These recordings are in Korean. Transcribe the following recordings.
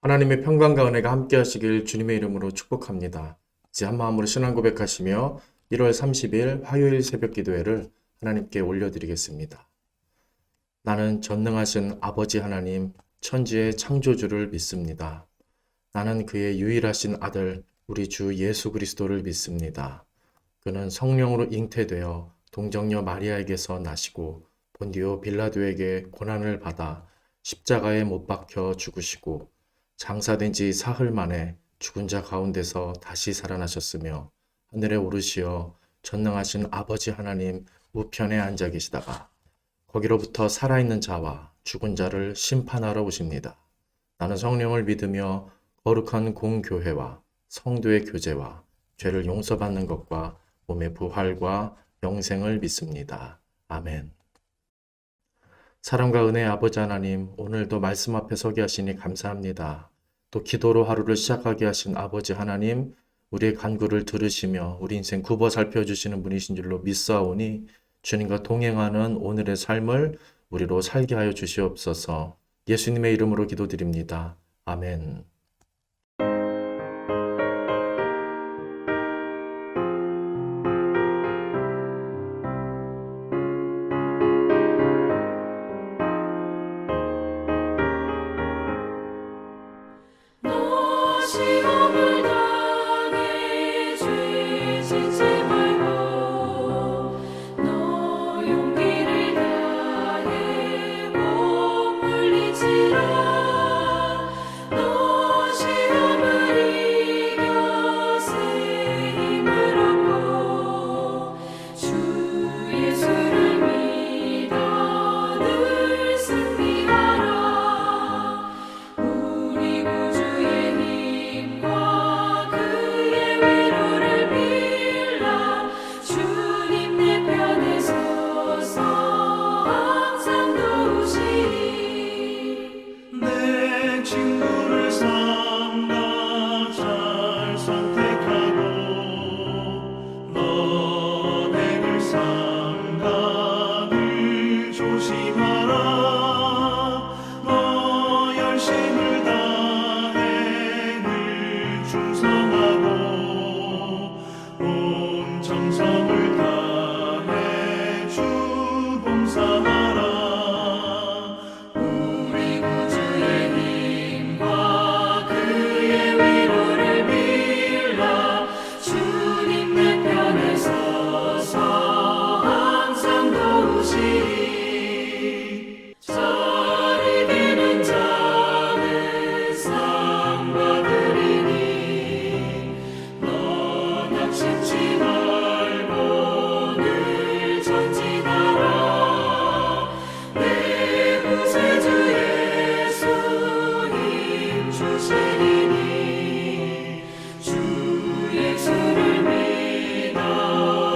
하나님의 평강과 은혜가 함께 하시길 주님의 이름으로 축복합니다. 이제 한 마음으로 신앙 고백하시며 1월 30일 화요일 새벽 기도회를 하나님께 올려드리겠습니다. 나는 전능하신 아버지 하나님, 천지의 창조주를 믿습니다. 나는 그의 유일하신 아들, 우리 주 예수 그리스도를 믿습니다. 그는 성령으로 잉태되어 동정녀 마리아에게서 나시고 본디오 빌라도에게 고난을 받아 십자가에 못 박혀 죽으시고 장사된 지 사흘 만에 죽은 자 가운데서 다시 살아나셨으며 하늘에 오르시어 전능하신 아버지 하나님 우편에 앉아 계시다가 거기로부터 살아있는 자와 죽은 자를 심판하러 오십니다. 나는 성령을 믿으며 거룩한 공교회와 성도의 교제와 죄를 용서받는 것과 몸의 부활과 영생을 믿습니다. 아멘. 사랑과 은혜의 아버지 하나님, 오늘도 말씀 앞에 서게 하시니 감사합니다. 또 기도로 하루를 시작하게 하신 아버지 하나님, 우리의 간구를 들으시며 우리 인생 굽어 살펴주시는 분이신 줄로 믿사오니 주님과 동행하는 오늘의 삶을 우리로 살게 하여 주시옵소서. 예수님의 이름으로 기도드립니다. 아멘. 너 시험을 당해 죄 짓지 말고 너 용기를 다해 못 물리치라. 너 시험을 이겨 새 힘을 얻고 주 예수를 믿어 늘 승리하라. 우리 구주의 힘과 그의 위로를 빌라. 주님 내 편에 서서 항상 도우시리. 내 친구를 삼가 잘 선택하고 너네를 삼가 늘 조심하라. 너 열심을 다해 늘 충성하고 온 정성을 다해 주 봉사하라. 우리 구주의 힘과 그의 위로를 빌라. 주님 내 편에 서서 항상 도우시리. 잘 이기는 자는 상 받으리니 너 낙심치 말고 늘 전진하라. 내 구세주 예수 힘 주시리니 주 예수를 믿어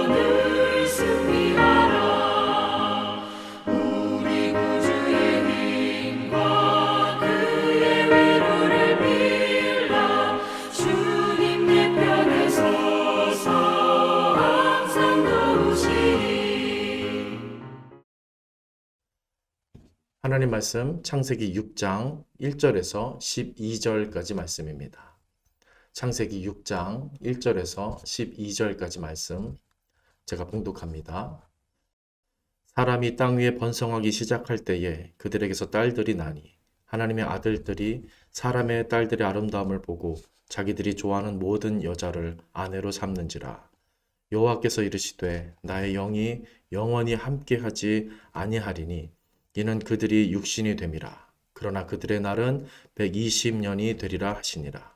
늘 승리하라. 우리 구주의 힘과 그의 위로를 빌라. 주님 내 편에 서서 항상 도우시리. 하나님 말씀 창세기 6장 1절에서 12절까지 말씀입니다. 창세기 6장 1절에서 12절까지 말씀 제가 봉독합니다. 사람이 땅 위에 번성하기 시작할 때에 그들에게서 딸들이 나니 하나님의 아들들이 사람의 딸들의 아름다움을 보고 자기들이 좋아하는 모든 여자를 아내로 삼는지라. 여호와께서 이르시되 나의 영이 영원히 함께하지 아니하리니 이는 그들이 육신이 됨이라. 그러나 그들의 날은 120년이 되리라 하시니라.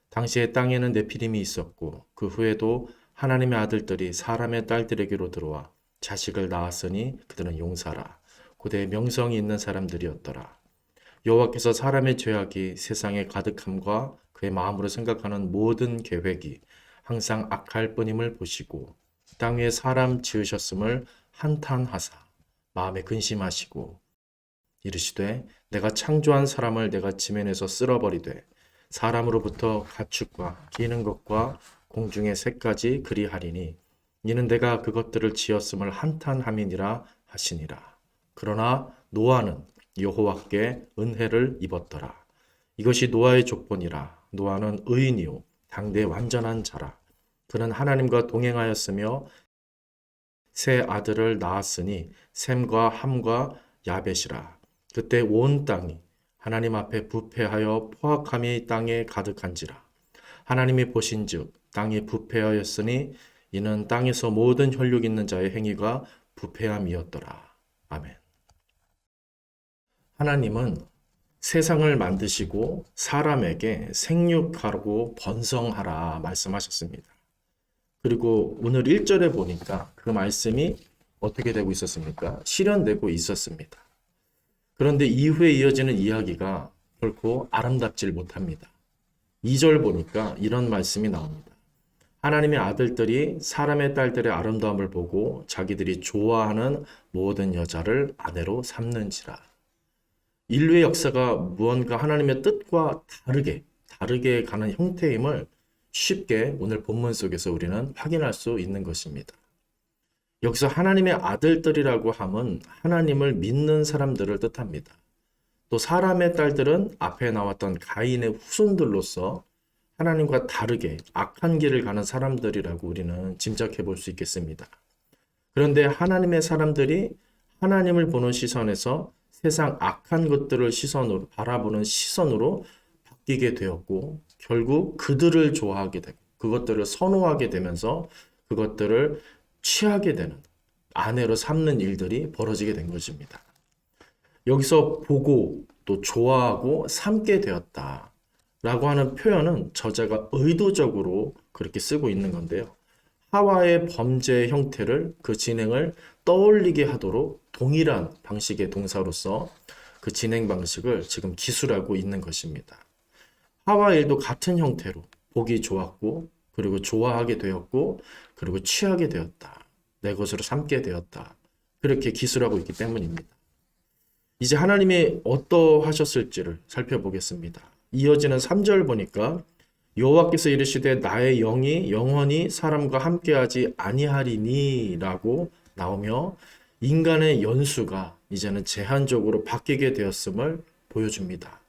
당시에 땅에는 네피림이 있었고 그 후에도 하나님의 아들들이 사람의 딸들에게로 들어와 자식을 낳았으니 그들은 용사라. 고대 명성이 있는 사람들이었더라. 여호와께서 사람의 죄악이 세상에 가득함과 그의 마음으로 생각하는 모든 계획이 항상 악할 뿐임을 보시고 땅 위에 사람 지으셨음을 한탄하사 마음에 근심하시고 이르시되 내가 창조한 사람을 내가 지면에서 쓸어버리되 사람으로부터 가축과 기는 것과 공중의 새까지 그리하리니 이는 내가 그것들을 지었음을 한탄함이니라 하시니라. 그러나 노아는 여호와께 은혜를 입었더라. 이것이 노아의 족본이라. 노아는 의인이요 당대 완전한 자라. 그는 하나님과 동행하였으며 세 아들을 낳았으니 셈과 함과 야벳이라. 그때 온 땅이 하나님 앞에 부패하여 포악함이 땅에 가득한지라. 하나님이 보신즉 땅이 부패하였으니 이는 땅에서 모든 혈육 있는 자의 행위가 부패함이었더라. 아멘. 하나님은 세상을 만드시고 사람에게 생육하고 번성하라 말씀하셨습니다. 그리고 오늘 1절에 보니까 그 말씀이 어떻게 되고 있었습니까? 실현되고 있었습니다. 그런데 이후에 이어지는 이야기가 결코 아름답질 못합니다. 2절 보니까 이런 말씀이 나옵니다. 하나님의 아들들이 사람의 딸들의 아름다움을 보고 자기들이 좋아하는 모든 여자를 아내로 삼는지라. 인류의 역사가 무언가 하나님의 뜻과 다르게 가는 형태임을 쉽게 오늘 본문 속에서 우리는 확인할 수 있는 것입니다. 여기서 하나님의 아들들이라고 함은 하나님을 믿는 사람들을 뜻합니다. 또 사람의 딸들은 앞에 나왔던 가인의 후손들로서 하나님과 다르게 악한 길을 가는 사람들이라고 우리는 짐작해 볼 수 있겠습니다. 그런데 하나님의 사람들이 하나님을 보는 시선에서 세상 악한 것들을 바라보는 시선으로 바뀌게 되었고 결국 그들을 좋아하게 되고 그것들을 선호하게 되면서 그것들을 취하게 되는 아내로 삼는 일들이 벌어지게 된 것입니다. 여기서 보고 또 좋아하고 삼게 되었다 라고 하는 표현은 저자가 의도적으로 그렇게 쓰고 있는 건데요. 하와의 범죄의 형태를 그 진행을 떠올리게 하도록 동일한 방식의 동사로서 그 진행 방식을 지금 기술하고 있는 것입니다. 하와 일도 같은 형태로 보기 좋았고 그리고 좋아하게 되었고 그리고 취하게 되었다. 내 것으로 삼게 되었다. 그렇게 기술하고 있기 때문입니다. 이제 하나님이 어떠하셨을지를 살펴보겠습니다. 이어지는 3절 보니까 여호와께서 이르시되 나의 영이 영원히 사람과 함께하지 아니하리니 라고 나오며 인간의 연수가 이제는 제한적으로 바뀌게 되었음을 보여줍니다.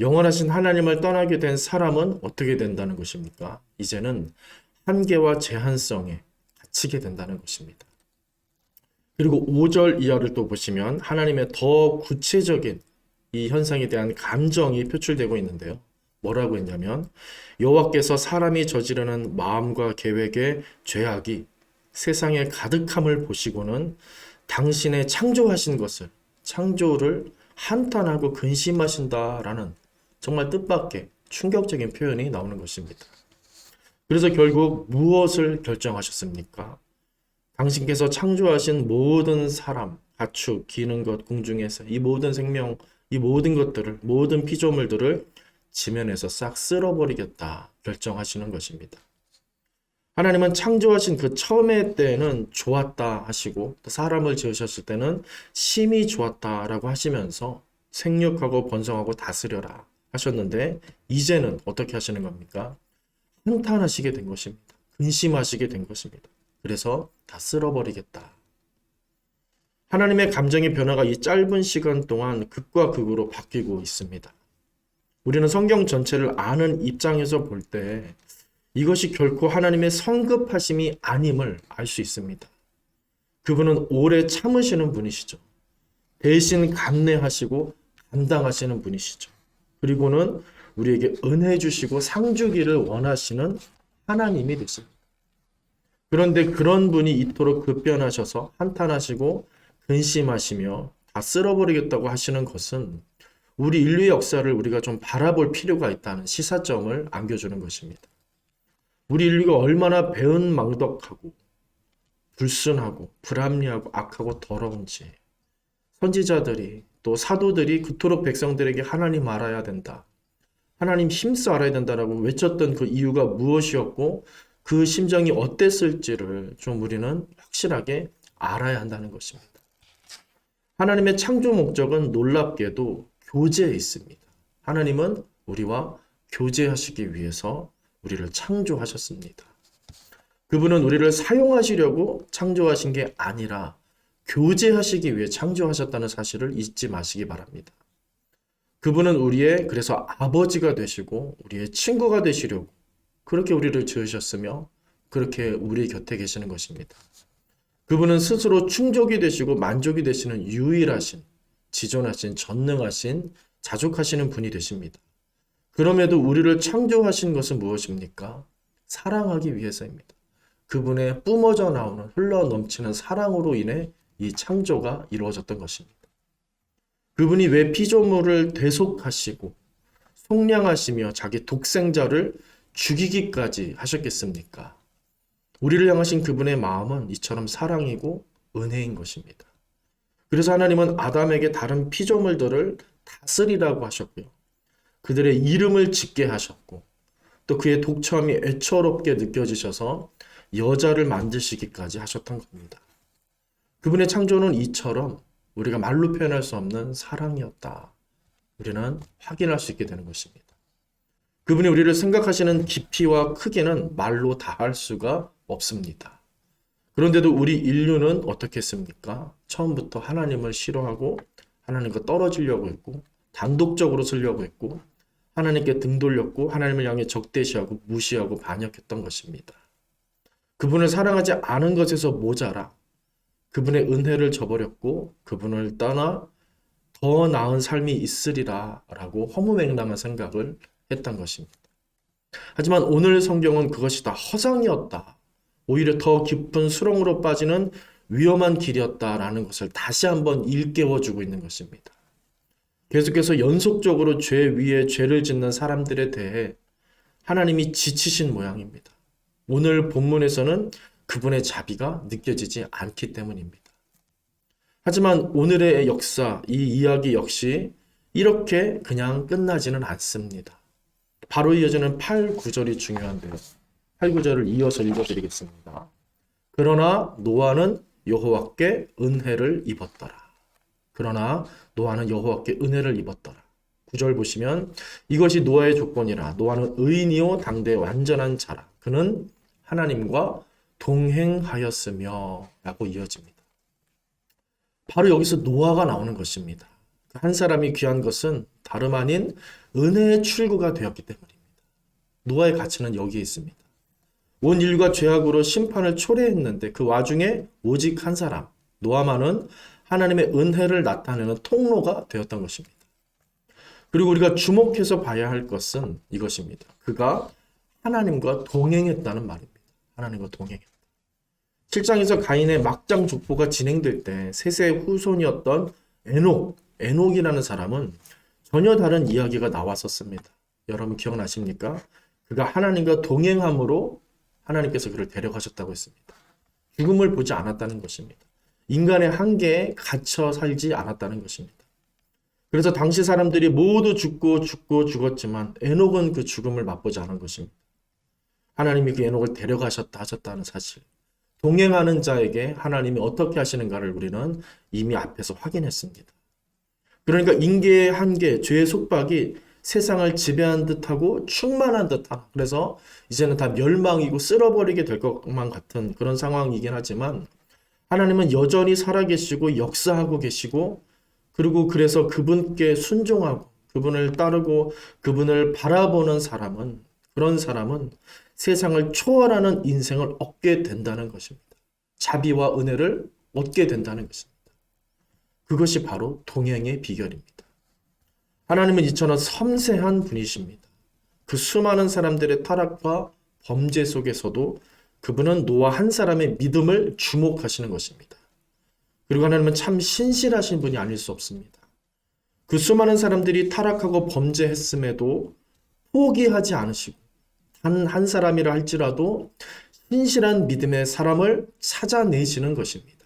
영원하신 하나님을 떠나게 된 사람은 어떻게 된다는 것입니까? 이제는 한계와 제한성에 갇히게 된다는 것입니다. 그리고 5절 이하를 또 보시면 하나님의 더 구체적인 이 현상에 대한 감정이 표출되고 있는데요. 뭐라고 했냐면 여호와께서 사람이 저지르는 마음과 계획의 죄악이 세상에 가득함을 보시고는 당신의 창조하신 것을 창조를 한탄하고 근심하신다라는 정말 뜻밖의 충격적인 표현이 나오는 것입니다. 그래서 결국 무엇을 결정하셨습니까? 당신께서 창조하신 모든 사람, 가축, 기는 것, 궁중에서 이 모든 생명, 이 모든 것들을, 모든 피조물들을 지면에서 싹 쓸어버리겠다 결정하시는 것입니다. 하나님은 창조하신 그 처음의 때에는 좋았다 하시고 또 사람을 지으셨을 때는 심히 좋았다라고 하시면서 생육하고 번성하고 다스려라 하셨는데 이제는 어떻게 하시는 겁니까? 한탄하시게 된 것입니다. 근심하시게 된 것입니다. 그래서 다 쓸어버리겠다. 하나님의 감정의 변화가 이 짧은 시간 동안 극과 극으로 바뀌고 있습니다. 우리는 성경 전체를 아는 입장에서 볼 때 이것이 결코 하나님의 성급하심이 아님을 알 수 있습니다. 그분은 오래 참으시는 분이시죠. 대신 감내하시고 감당하시는 분이시죠. 그리고는 우리에게 은혜 주시고 상 주기를 원하시는 하나님이 되십니다. 그런데 그런 분이 이토록 급변하셔서 한탄하시고 근심하시며 다 쓸어버리겠다고 하시는 것은 우리 인류의 역사를 우리가 좀 바라볼 필요가 있다는 시사점을 안겨주는 것입니다. 우리 인류가 얼마나 배은망덕하고 불순하고 불합리하고 악하고 더러운지 선지자들이 또 사도들이 그토록 백성들에게 하나님 알아야 된다. 하나님 힘써 알아야 된다라고 외쳤던 그 이유가 무엇이었고 그 심정이 어땠을지를 좀 우리는 확실하게 알아야 한다는 것입니다. 하나님의 창조 목적은 놀랍게도 교제에 있습니다. 하나님은 우리와 교제하시기 위해서 우리를 창조하셨습니다. 그분은 우리를 사용하시려고 창조하신 게 아니라 교제하시기 위해 창조하셨다는 사실을 잊지 마시기 바랍니다. 그분은 우리의 그래서 아버지가 되시고 우리의 친구가 되시려고 그렇게 우리를 지으셨으며 그렇게 우리 곁에 계시는 것입니다. 그분은 스스로 충족이 되시고 만족이 되시는 유일하신, 지존하신, 전능하신, 자족하시는 분이 되십니다. 그럼에도 우리를 창조하신 것은 무엇입니까? 사랑하기 위해서입니다. 그분의 뿜어져 나오는 흘러 넘치는 사랑으로 인해 이 창조가 이루어졌던 것입니다. 그분이 왜 피조물을 대속하시고 속량하시며 자기 독생자를 죽이기까지 하셨겠습니까? 우리를 향하신 그분의 마음은 이처럼 사랑이고 은혜인 것입니다. 그래서 하나님은 아담에게 다른 피조물들을 다스리라고 하셨고요. 그들의 이름을 짓게 하셨고 또 그의 독처함이 애처롭게 느껴지셔서 여자를 만드시기까지 하셨던 겁니다. 그분의 창조는 이처럼 우리가 말로 표현할 수 없는 사랑이었다. 우리는 확인할 수 있게 되는 것입니다. 그분이 우리를 생각하시는 깊이와 크기는 말로 다할 수가 없습니다. 그런데도 우리 인류는 어떻게 했습니까? 처음부터 하나님을 싫어하고 하나님과 떨어지려고 했고 단독적으로 쓰려고 했고 하나님께 등 돌렸고 하나님을 향해 적대시하고 무시하고 반역했던 것입니다. 그분을 사랑하지 않은 것에서 모자라 그분의 은혜를 저버렸고 그분을 떠나 더 나은 삶이 있으리라 라고 허무맹랑한 생각을 했던 것입니다. 하지만 오늘 성경은 그것이 다 허상이었다. 오히려 더 깊은 수렁으로 빠지는 위험한 길이었다라는 것을 다시 한번 일깨워주고 있는 것입니다. 계속해서 연속적으로 죄 위에 죄를 짓는 사람들에 대해 하나님이 지치신 모양입니다. 오늘 본문에서는 그분의 자비가 느껴지지 않기 때문입니다. 하지만 오늘의 역사, 이 이야기 역시 이렇게 그냥 끝나지는 않습니다. 바로 이어지는 8, 9절이 중요한데요. 8, 9절을 이어서 읽어드리겠습니다. 그러나 노아는 여호와께 은혜를 입었더라. 그러나 노아는 여호와께 은혜를 입었더라. 9절 보시면 이것이 노아의 조건이라. 노아는 의인이요 당대의 완전한 자라. 그는 하나님과 동행하였으며 라고 이어집니다. 바로 여기서 노아가 나오는 것입니다. 한 사람이 귀한 것은 다름 아닌 은혜의 출구가 되었기 때문입니다. 노아의 가치는 여기에 있습니다. 온 인류가 죄악으로 심판을 초래했는데 그 와중에 오직 한 사람, 노아만은 하나님의 은혜를 나타내는 통로가 되었던 것입니다. 그리고 우리가 주목해서 봐야 할 것은 이것입니다. 그가 하나님과 동행했다는 말입니다. 하나님과 동행했다. 7장에서 가인의 막장 족보가 진행될 때 셋의 후손이었던 에녹이라는 사람은 전혀 다른 이야기가 나왔었습니다. 여러분 기억나십니까? 그가 하나님과 동행함으로 하나님께서 그를 데려가셨다고 했습니다. 죽음을 보지 않았다는 것입니다. 인간의 한계에 갇혀 살지 않았다는 것입니다. 그래서 당시 사람들이 모두 죽었지만 에녹은 그 죽음을 맛보지 않은 것입니다. 하나님이 그 에녹을 데려가셨다 하셨다는 사실. 동행하는 자에게 하나님이 어떻게 하시는가를 우리는 이미 앞에서 확인했습니다. 그러니까 인계의 한계, 죄의 속박이 세상을 지배한 듯하고 충만한 듯하다. 그래서 이제는 다 멸망이고 쓸어버리게 될 것만 같은 그런 상황이긴 하지만 하나님은 여전히 살아계시고 역사하고 계시고 그리고 그래서 그분께 순종하고 그분을 따르고 그분을 바라보는 그런 사람은 세상을 초월하는 인생을 얻게 된다는 것입니다. 자비와 은혜를 얻게 된다는 것입니다. 그것이 바로 동행의 비결입니다. 하나님은 이처럼 섬세한 분이십니다. 그 수많은 사람들의 타락과 범죄 속에서도 그분은 노아 한 사람의 믿음을 주목하시는 것입니다. 그리고 하나님은 참 신실하신 분이 아닐 수 없습니다. 그 수많은 사람들이 타락하고 범죄했음에도 포기하지 않으시고 단 한 사람이라 할지라도 신실한 믿음의 사람을 찾아내시는 것입니다.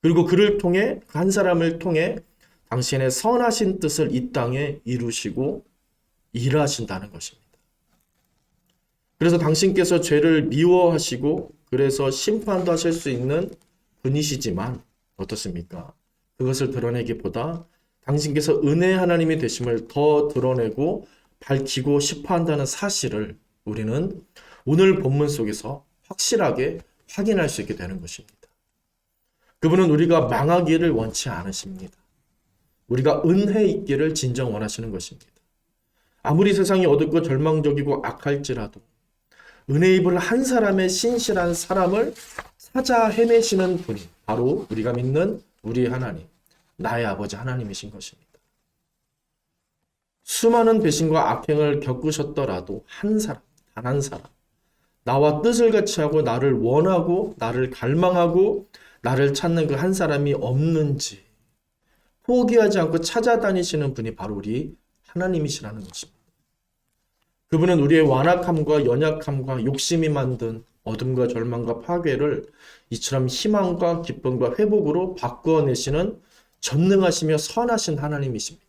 그리고 그를 통해 한 사람을 통해 당신의 선하신 뜻을 이 땅에 이루시고 일하신다는 것입니다. 그래서 당신께서 죄를 미워하시고 그래서 심판도 하실 수 있는 분이시지만 어떻습니까? 그것을 드러내기보다 당신께서 은혜 하나님이 되심을 더 드러내고 밝히고 싶어 한다는 사실을 우리는 오늘 본문 속에서 확실하게 확인할 수 있게 되는 것입니다. 그분은 우리가 망하기를 원치 않으십니다. 우리가 은혜 있기를 진정 원하시는 것입니다. 아무리 세상이 어둡고 절망적이고 악할지라도 은혜 입을 한 사람의 신실한 사람을 찾아 헤매시는 분이 바로 우리가 믿는 우리 하나님, 나의 아버지 하나님이신 것입니다. 수많은 배신과 악행을 겪으셨더라도 한 사람, 단 한 사람, 나와 뜻을 같이 하고 나를 원하고 나를 갈망하고 나를 찾는 그 한 사람이 없는지 포기하지 않고 찾아다니시는 분이 바로 우리 하나님이시라는 것입니다. 그분은 우리의 완악함과 연약함과 욕심이 만든 어둠과 절망과 파괴를 이처럼 희망과 기쁨과 회복으로 바꾸어내시는 전능하시며 선하신 하나님이십니다.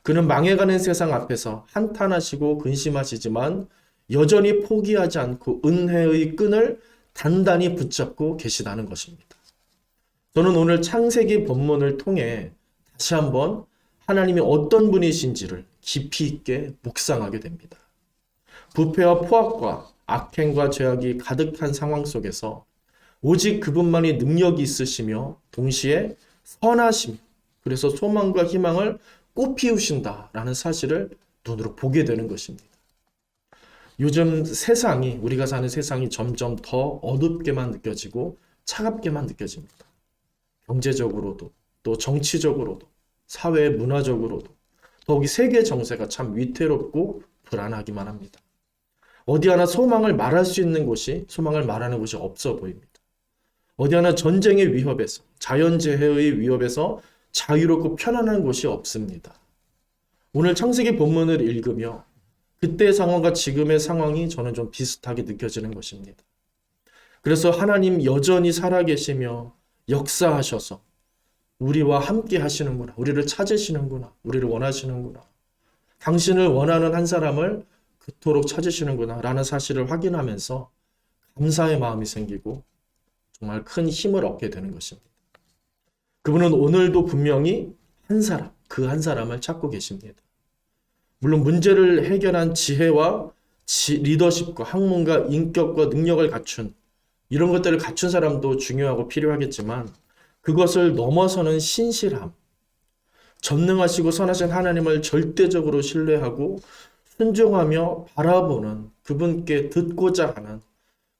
그는 망해가는 세상 앞에서 한탄하시고 근심하시지만 여전히 포기하지 않고 은혜의 끈을 단단히 붙잡고 계시다는 것입니다. 저는 오늘 창세기 본문을 통해 다시 한번 하나님이 어떤 분이신지를 깊이 있게 묵상하게 됩니다. 부패와 포악과 악행과 죄악이 가득한 상황 속에서 오직 그분만이 능력이 있으시며 동시에 선하시며 그래서 소망과 희망을 꽃피우신다라는 사실을 눈으로 보게 되는 것입니다. 요즘 세상이, 우리가 사는 세상이 점점 더 어둡게만 느껴지고 차갑게만 느껴집니다. 경제적으로도 또 정치적으로도 사회 문화적으로도 더욱이 세계 정세가 참 위태롭고 불안하기만 합니다. 어디 하나 소망을 말할 수 있는 곳이, 소망을 말하는 곳이 없어 보입니다. 어디 하나 전쟁의 위협에서, 자연재해의 위협에서 자유롭고 편안한 곳이 없습니다. 오늘 창세기 본문을 읽으며 그때의 상황과 지금의 상황이 저는 좀 비슷하게 느껴지는 것입니다. 그래서 하나님 여전히 살아계시며 역사하셔서 우리와 함께 하시는구나, 우리를 찾으시는구나, 우리를 원하시는구나, 당신을 원하는 한 사람을 그토록 찾으시는구나 라는 사실을 확인하면서 감사의 마음이 생기고 정말 큰 힘을 얻게 되는 것입니다. 그분은 오늘도 분명히 한 사람, 그 한 사람을 찾고 계십니다. 물론 문제를 해결한 지혜와 리더십과 학문과 인격과 능력을 갖춘 이런 것들을 갖춘 사람도 중요하고 필요하겠지만 그것을 넘어서는 신실함, 전능하시고 선하신 하나님을 절대적으로 신뢰하고 순종하며 바라보는 그분께 듣고자 하는,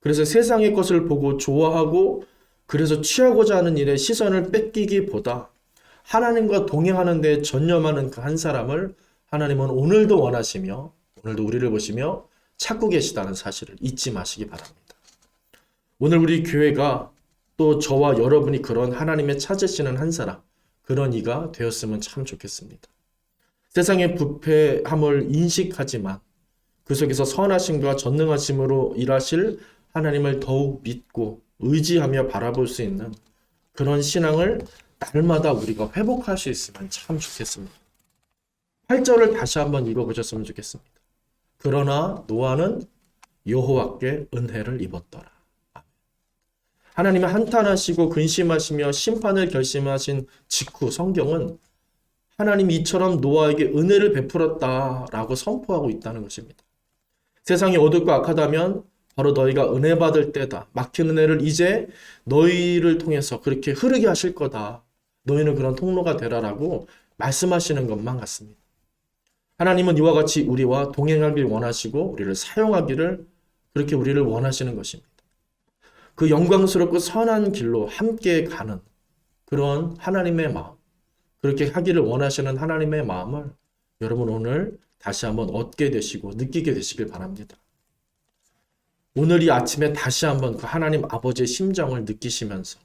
그래서 세상의 것을 보고 좋아하고 그래서 취하고자 하는 일에 시선을 뺏기기보다 하나님과 동행하는 데 전념하는 그 한 사람을 하나님은 오늘도 원하시며 오늘도 우리를 보시며 찾고 계시다는 사실을 잊지 마시기 바랍니다. 오늘 우리 교회가 또 저와 여러분이 그런 하나님의 찾으시는 한 사람, 그런 이가 되었으면 참 좋겠습니다. 세상의 부패함을 인식하지만 그 속에서 선하심과 전능하심으로 일하실 하나님을 더욱 믿고 의지하며 바라볼 수 있는 그런 신앙을 날마다 우리가 회복할 수 있으면 참 좋겠습니다. 8절을 다시 한번 읽어보셨으면 좋겠습니다. 그러나 노아는 여호와께 은혜를 입었더라. 하나님이 한탄하시고 근심하시며 심판을 결심하신 직후 성경은 하나님이 이처럼 노아에게 은혜를 베풀었다라고 선포하고 있다는 것입니다. 세상이 어둡고 악하다면 바로 너희가 은혜 받을 때다. 막힌 은혜를 이제 너희를 통해서 그렇게 흐르게 하실 거다. 너희는 그런 통로가 되라라고 말씀하시는 것만 같습니다. 하나님은 이와 같이 우리와 동행하길 원하시고 우리를 사용하기를 그렇게 우리를 원하시는 것입니다. 그 영광스럽고 선한 길로 함께 가는 그런 하나님의 마음, 그렇게 하기를 원하시는 하나님의 마음을 여러분 오늘 다시 한번 얻게 되시고 느끼게 되시길 바랍니다. 오늘 이 아침에 다시 한번 그 하나님 아버지의 심정을 느끼시면서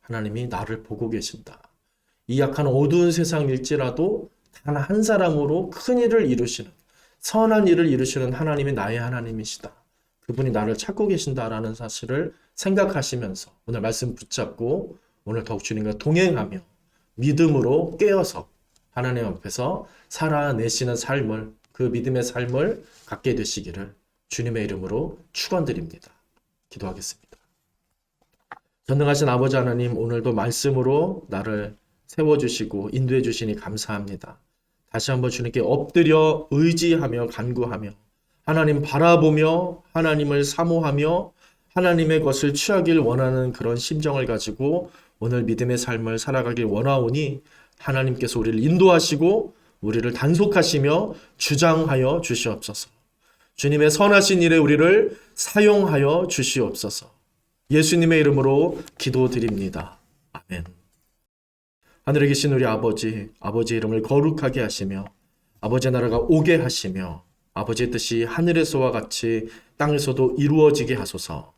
하나님이 나를 보고 계신다. 이 약한 어두운 세상일지라도 단 한 사람으로 큰 일을 이루시는, 선한 일을 이루시는 하나님이 나의 하나님이시다. 그분이 나를 찾고 계신다라는 사실을 생각하시면서 오늘 말씀 붙잡고 오늘 더욱 주님과 동행하며 믿음으로 깨어서 하나님 앞에서 살아내시는 삶을, 그 믿음의 삶을 갖게 되시기를 주님의 이름으로 축원드립니다. 기도하겠습니다. 전능하신 아버지 하나님, 오늘도 말씀으로 나를 세워주시고 인도해 주시니 감사합니다. 다시 한번 주님께 엎드려 의지하며 간구하며 하나님 바라보며 하나님을 사모하며 하나님의 것을 취하길 원하는 그런 심정을 가지고 오늘 믿음의 삶을 살아가길 원하오니 하나님께서 우리를 인도하시고 우리를 단속하시며 주장하여 주시옵소서. 주님의 선하신 일에 우리를 사용하여 주시옵소서. 예수님의 이름으로 기도드립니다. 아멘. 하늘에 계신 우리 아버지, 아버지의 이름을 거룩하게 하시며 아버지의 나라가 오게 하시며 아버지의 뜻이 하늘에서와 같이 땅에서도 이루어지게 하소서.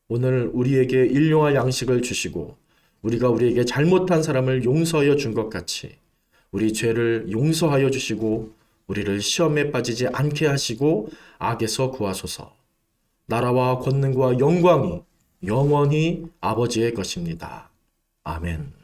오늘 우리에게 일용할 양식을 주시고 우리가 우리에게 잘못한 사람을 용서하여 준 것 같이 우리 죄를 용서하여 주시고 우리를 시험에 빠지지 않게 하시고 악에서 구하소서. 나라와 권능과 영광이 영원히 아버지의 것입니다. 아멘.